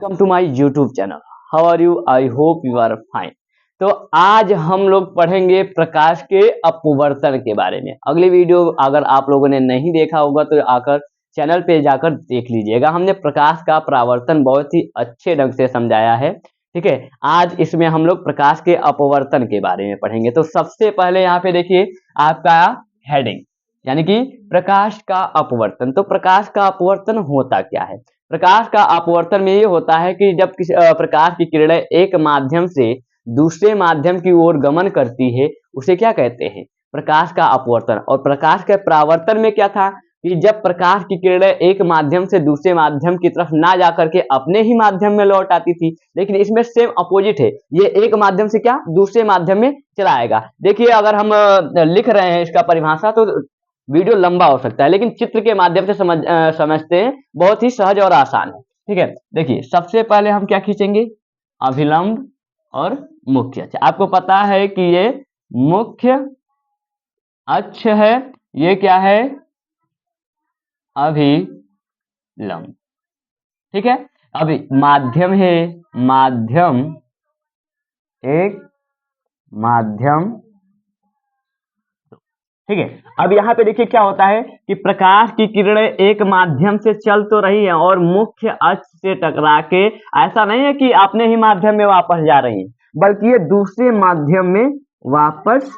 Welcome to my YouTube channel. How are you? I hope you are fine. तो आज हम लोग पढ़ेंगे प्रकाश के अपवर्तन के बारे में। अगली वीडियो अगर आप लोगों ने नहीं देखा होगा तो आकर चैनल पे जाकर देख लीजिएगा। हमने प्रकाश का परावर्तन बहुत ही अच्छे ढंग से समझाया है। ठीक है, आज इसमें हम लोग प्रकाश के अपवर्तन के बारे में पढ़ेंगे। तो सबसे पहले यहाँ पे देखिए आपका हेडिंग, यानी कि प्रकाश का अपवर्तन। तो प्रकाश का अपवर्तन होता क्या है? प्रकाश का अपवर्तन में ये होता है कि जब किसी प्रकाश की किरणें एक माध्यम से दूसरे माध्यम की ओर गमन करती है, उसे क्या कहते हैं? प्रकाश का अपवर्तन। और प्रकाश के परावर्तन में क्या था कि जब प्रकाश की किरणें एक माध्यम से दूसरे माध्यम की तरफ ना जा करके अपने ही माध्यम में लौट आती थी, लेकिन इसमें सेम अपोजिट है। ये एक माध्यम से क्या दूसरे माध्यम में चला आएगा। देखिए अगर हम लिख रहे हैं इसका परिभाषा तो वीडियो लंबा हो सकता है, लेकिन चित्र के माध्यम से समझते हैं, बहुत ही सहज और आसान है। ठीक है, देखिए सबसे पहले हम क्या खींचेंगे? अभिलंब और मुख्य अक्ष। आपको पता है कि ये मुख्य अक्ष है, ये क्या है? अभिलंब। ठीक है, अभी माध्यम है, माध्यम एक माध्यम। ठीक है, अब यहाँ पे देखिए क्या होता है कि प्रकाश की किरणें एक माध्यम से चल तो रही हैं और मुख्य अक्ष से टकरा के ऐसा नहीं है कि अपने ही माध्यम में वापस जा रही हैं, बल्कि ये दूसरे माध्यम में वापस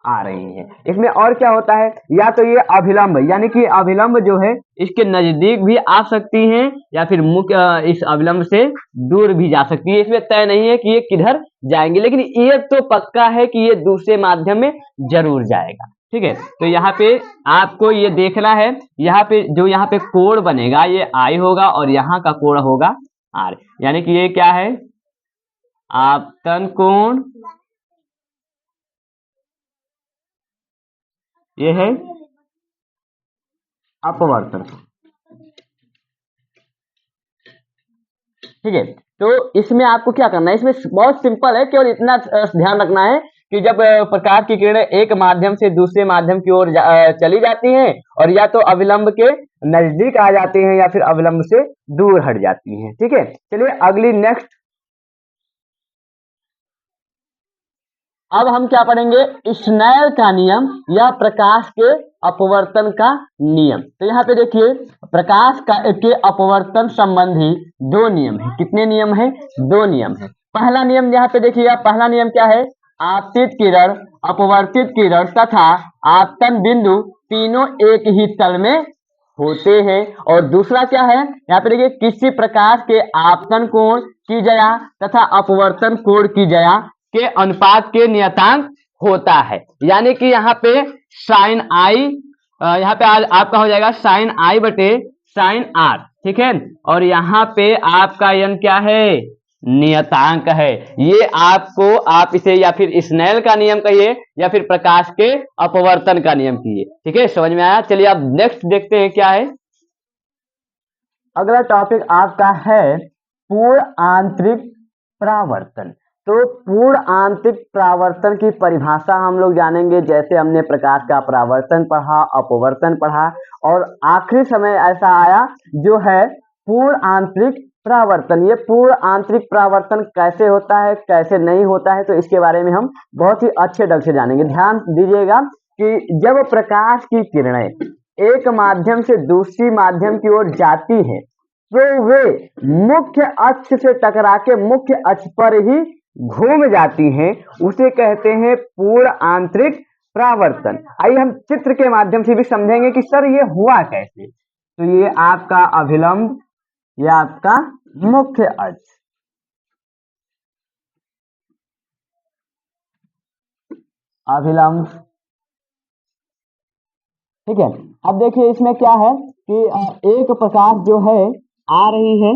आ रही है। इसमें और क्या होता है? या तो ये अभिलंब, यानी कि अभिलंब जो है इसके नजदीक भी आ सकती हैं या फिर मुख्य इस अभिलंब से दूर भी जा सकती है। इसमें तय नहीं है कि ये किधर जाएंगे, लेकिन ये तो पक्का है कि ये दूसरे माध्यम में जरूर जाएगा। ठीक है, तो यहाँ पे आपको ये देखना है, यहाँ पे जो यहाँ पे कोण बनेगा ये आई होगा और यहाँ का कोण होगा आर, यानी कि ये क्या है? आपतन कोण, ये है अपवर्तन। ठीक है, तो इसमें आपको क्या करना है? इसमें बहुत सिंपल है, केवल इतना ध्यान रखना है कि जब प्रकाश की किरणें एक माध्यम से दूसरे माध्यम की ओर चली जाती हैं और या तो अविलंब के नजदीक आ जाती हैं या फिर अविलंब से दूर हट जाती हैं। ठीक है, चलिए अगली नेक्स्ट। अब हम क्या पढ़ेंगे? स्नेल का नियम या प्रकाश के अपवर्तन का नियम। तो यहाँ पे देखिए प्रकाश के अपवर्तन संबंधी दो नियम है। कितने नियम है? दो नियम है। पहला नियम यहाँ पे देखिए, पहला नियम क्या है? आपतित किरण, अपवर्तित किरण तथा आपतन बिंदु तीनों एक ही तल में होते हैं। और दूसरा क्या है? यहाँ पे देखिए किसी प्रकाश के आपतन कोण की जया तथा अपवर्तन कोण की जया के अनुपात के नियतांक होता है। यानी कि यहाँ पे साइन आई, यहाँ पे आपका हो जाएगा साइन आई बटे साइन आर। ठीक है, और यहाँ पे आपका यन क्या है? नियतांक है। ये आपको आप इसे या फिर स्नेल का नियम कहिए या फिर प्रकाश के अपवर्तन का नियम कहिए। ठीक है, समझ में आया? चलिए अब नेक्स्ट देखते हैं क्या है। अगला टॉपिक आपका है पूर्ण आंतरिक परावर्तन। तो पूर्ण आंतरिक परावर्तन की परिभाषा हम लोग जानेंगे। जैसे हमने प्रकाश का परावर्तन पढ़ा, अपवर्तन पढ़ा, और आखिरी समय ऐसा आया जो है पूर्ण आंतरिक परावर्तन। ये पूर्ण आंतरिक परावर्तन कैसे होता है, कैसे नहीं होता है, तो इसके बारे में हम बहुत ही अच्छे ढंग से जानेंगे। ध्यान दीजिएगा कि जब प्रकाश की किरणें एक माध्यम से दूसरी माध्यम की ओर जाती हैं तो वे मुख्य अक्ष से टकरा के मुख्य अक्ष पर ही घूम जाती हैं, उसे कहते हैं पूर्ण आंतरिक परावर्तन। आइए हम चित्र के माध्यम से भी समझेंगे कि सर ये हुआ कैसे। तो ये आपका अभिलंब, ये आपका मुख्य अक्ष, अभिलंब। ठीक है, अब देखिए इसमें क्या है कि एक प्रकाश जो है आ रही है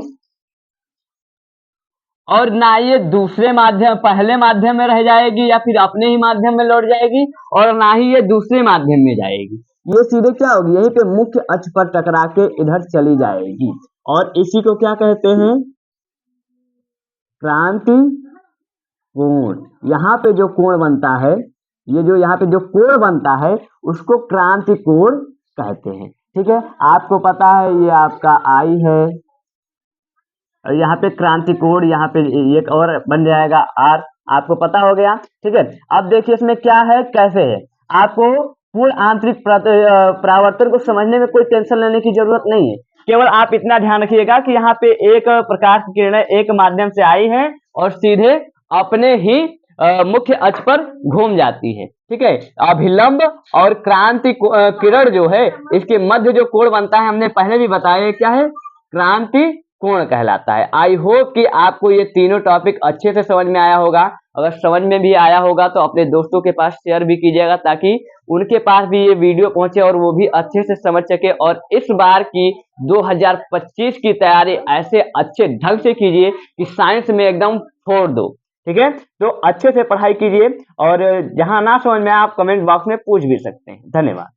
और ना ये दूसरे माध्यम पहले माध्यम में रह जाएगी या फिर अपने ही माध्यम में लौट जाएगी, और ना ही ये दूसरे माध्यम में जाएगी। ये सीधे क्या होगी? यहीं पे मुख्य अक्ष पर टकरा के इधर चली जाएगी, और इसी को क्या कहते हैं? क्रांति कोण। यहाँ पे जो कोण बनता है, ये जो यहाँ पे जो कोण बनता है उसको क्रांति कोण कहते हैं। ठीक है, आपको पता है ये आपका आई है, यहाँ पे क्रांति कोण, यहाँ पे एक और बन जाएगा आर, आपको पता हो गया। ठीक है, अब देखिए इसमें क्या है, कैसे है। आपको पूर्ण आंतरिक परावर्तन को समझने में कोई टेंशन लेने की जरूरत नहीं है। केवल आप इतना ध्यान रखिएगा कि यहाँ पे एक प्रकाश की किरण एक माध्यम से आई है और सीधे अपने ही मुख्य अक्ष पर घूम जाती है। ठीक है, अभिलंब और क्रांति किरण जो है, इसके मध्य जो कोण बनता है, हमने पहले भी बताया क्या है, क्रांति कोण कहलाता है। आई होप कि आपको ये तीनों टॉपिक अच्छे से समझ में आया होगा। अगर समझ में भी आया होगा तो अपने दोस्तों के पास शेयर भी कीजिएगा, ताकि उनके पास भी ये वीडियो पहुंचे और वो भी अच्छे से समझ सके। और इस बार की 2025 की तैयारी ऐसे अच्छे ढंग से कीजिए कि साइंस में एकदम फोड़ दो। ठीक है, तो अच्छे से पढ़ाई कीजिए, और जहां ना समझ में आप कमेंट बॉक्स में पूछ भी सकते हैं। धन्यवाद।